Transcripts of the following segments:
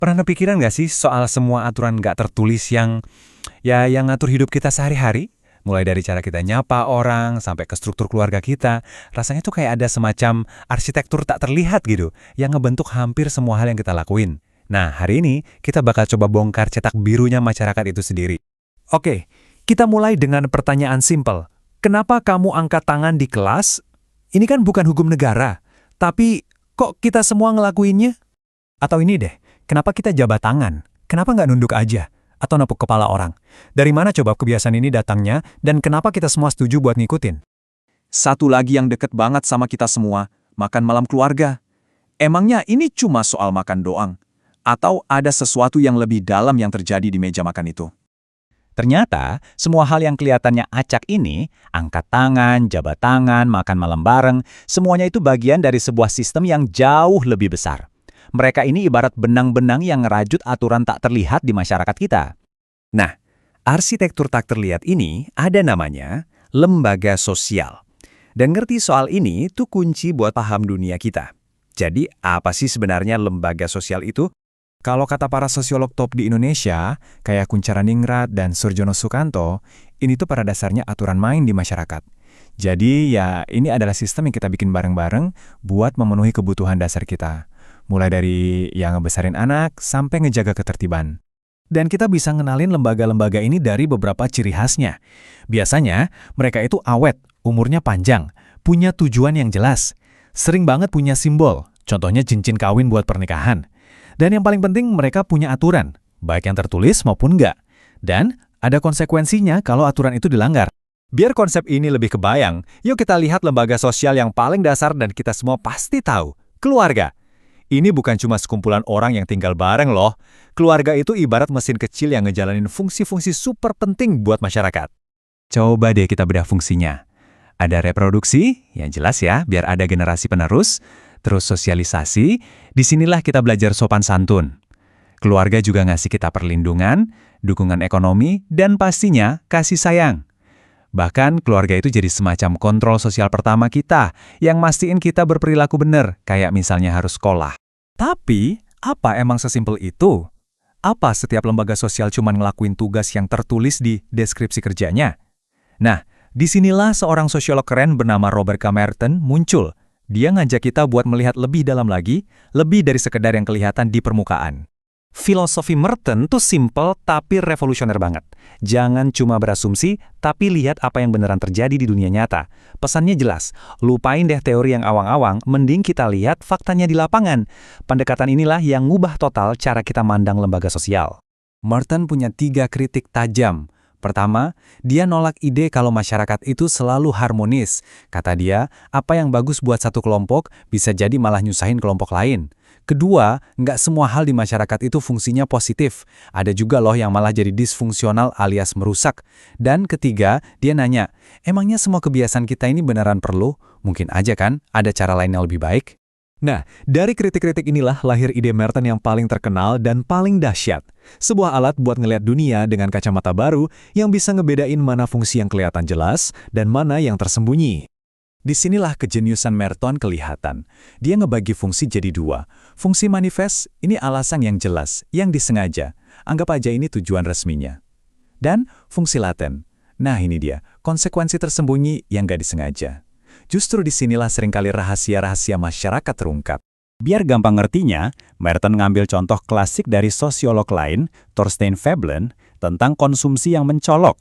Pernah kepikiran nggak sih soal semua aturan nggak tertulis yang ngatur hidup kita sehari-hari? Mulai dari cara kita nyapa orang, sampai ke struktur keluarga kita. Rasanya tuh kayak ada semacam arsitektur tak terlihat gitu, yang ngebentuk hampir semua hal yang kita lakuin. Nah, hari ini kita bakal coba bongkar cetak birunya masyarakat itu sendiri. Oke, kita mulai dengan pertanyaan simpel. Kenapa kamu angkat tangan di kelas? Ini kan bukan hukum negara, tapi kok kita semua ngelakuinnya? Atau ini deh, kenapa kita jabat tangan? Kenapa nggak nunduk aja? Atau nepuk kepala orang? Dari mana coba kebiasaan ini datangnya, dan kenapa kita semua setuju buat ngikutin? Satu lagi yang deket banget sama kita semua, makan malam keluarga. Emangnya ini cuma soal makan doang? Atau ada sesuatu yang lebih dalam yang terjadi di meja makan itu? Ternyata, semua hal yang kelihatannya acak ini, angkat tangan, jabat tangan, makan malam bareng, semuanya itu bagian dari sebuah sistem yang jauh lebih besar. Mereka ini ibarat benang-benang yang ngerajut aturan tak terlihat di masyarakat kita. Nah, arsitektur tak terlihat ini ada namanya lembaga sosial. Dan ngerti soal ini tuh kunci buat paham dunia kita. Jadi, apa sih sebenarnya lembaga sosial itu? Kalau kata para sosiolog top di Indonesia, kayak Kuncharaningrat dan Surjono Sukanto, ini tuh pada dasarnya aturan main di masyarakat. Jadi ya ini adalah sistem yang kita bikin bareng-bareng buat memenuhi kebutuhan dasar kita. Mulai dari yang ngebesarin anak sampai ngejaga ketertiban. Dan kita bisa ngenalin lembaga-lembaga ini dari beberapa ciri khasnya. Biasanya, mereka itu awet, umurnya panjang, punya tujuan yang jelas. Sering banget punya simbol, contohnya cincin kawin buat pernikahan. Dan yang paling penting mereka punya aturan, baik yang tertulis maupun enggak. Dan ada konsekuensinya kalau aturan itu dilanggar. Biar konsep ini lebih kebayang, yuk kita lihat lembaga sosial yang paling dasar dan kita semua pasti tahu, keluarga. Ini bukan cuma sekumpulan orang yang tinggal bareng loh. Keluarga itu ibarat mesin kecil yang ngejalanin fungsi-fungsi super penting buat masyarakat. Coba deh kita bedah fungsinya. Ada reproduksi, yang jelas ya, biar ada generasi penerus. Terus sosialisasi, disinilah kita belajar sopan santun. Keluarga juga ngasih kita perlindungan, dukungan ekonomi, dan pastinya kasih sayang. Bahkan keluarga itu jadi semacam kontrol sosial pertama kita, yang mastiin kita berperilaku benar, kayak misalnya harus sekolah. Tapi, apa emang sesimpel itu? Apa setiap lembaga sosial cuma ngelakuin tugas yang tertulis di deskripsi kerjanya? Nah, disinilah seorang sosiolog keren bernama Robert K. Merton muncul. Dia ngajak kita buat melihat lebih dalam lagi, lebih dari sekedar yang kelihatan di permukaan. Filosofi Merton tuh simple tapi revolusioner banget. Jangan cuma berasumsi, tapi lihat apa yang beneran terjadi di dunia nyata. Pesannya jelas, lupain deh teori yang awang-awang, mending kita lihat faktanya di lapangan. Pendekatan inilah yang ngubah total cara kita mandang lembaga sosial. Merton punya 3 kritik tajam. Pertama, dia nolak ide kalau masyarakat itu selalu harmonis. Kata dia, apa yang bagus buat satu kelompok bisa jadi malah nyusahin kelompok lain. Kedua, nggak semua hal di masyarakat itu fungsinya positif. Ada juga loh yang malah jadi disfungsional alias merusak. Dan ketiga, dia nanya, emangnya semua kebiasaan kita ini beneran perlu? Mungkin aja kan, ada cara lain yang lebih baik? Nah, dari kritik-kritik inilah lahir ide Merton yang paling terkenal dan paling dahsyat. Sebuah alat buat ngelihat dunia dengan kacamata baru yang bisa ngebedain mana fungsi yang kelihatan jelas dan mana yang tersembunyi. Disinilah kejeniusan Merton kelihatan. Dia ngebagi fungsi jadi 2. Fungsi manifest, ini alasan yang jelas, yang disengaja. Anggap aja ini tujuan resminya. Dan fungsi laten. Nah ini dia, konsekuensi tersembunyi yang gak disengaja. Justru disinilah seringkali rahasia-rahasia masyarakat terungkap. Biar gampang ngertinya, Merton ngambil contoh klasik dari sosiolog lain, Thorstein Veblen, tentang konsumsi yang mencolok.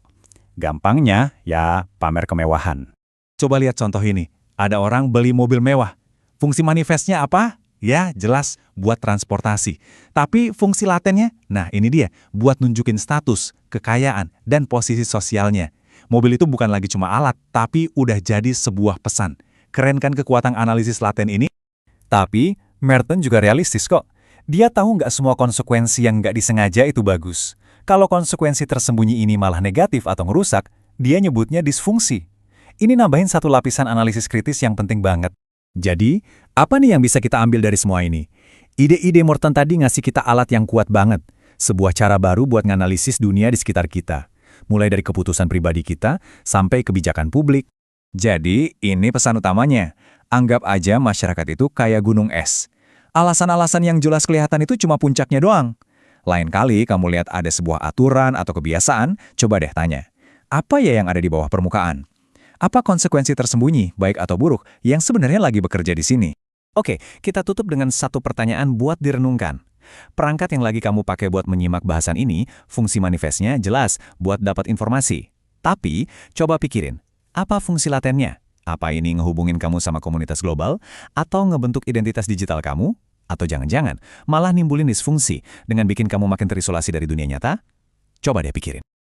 Gampangnya, ya pamer kemewahan. Coba lihat contoh ini. Ada orang beli mobil mewah. Fungsi manifestnya apa? Ya, jelas buat transportasi. Tapi fungsi latennya, nah ini dia, buat nunjukin status, kekayaan, dan posisi sosialnya. Mobil itu bukan lagi cuma alat, tapi udah jadi sebuah pesan. Keren kan kekuatan analisis laten ini? Tapi, Merton juga realistis kok. Dia tahu nggak semua konsekuensi yang nggak disengaja itu bagus. Kalau konsekuensi tersembunyi ini malah negatif atau ngerusak, dia nyebutnya disfungsi. Ini nambahin satu lapisan analisis kritis yang penting banget. Jadi, apa nih yang bisa kita ambil dari semua ini? Ide-ide Merton tadi ngasih kita alat yang kuat banget. Sebuah cara baru buat nganalisis dunia di sekitar kita. Mulai dari keputusan pribadi kita, sampai kebijakan publik. Jadi, ini pesan utamanya. Anggap aja masyarakat itu kayak gunung es. Alasan-alasan yang jelas kelihatan itu cuma puncaknya doang. Lain kali kamu lihat ada sebuah aturan atau kebiasaan, coba deh tanya. Apa ya yang ada di bawah permukaan? Apa konsekuensi tersembunyi, baik atau buruk, yang sebenarnya lagi bekerja di sini? Oke, kita tutup dengan satu pertanyaan buat direnungkan. Perangkat yang lagi kamu pakai buat menyimak bahasan ini, fungsi manifestnya jelas buat dapat informasi. Tapi, coba pikirin, apa fungsi latennya? Apa ini ngehubungin kamu sama komunitas global? Atau ngebentuk identitas digital kamu? Atau jangan-jangan malah nimbulin disfungsi dengan bikin kamu makin terisolasi dari dunia nyata? Coba deh pikirin.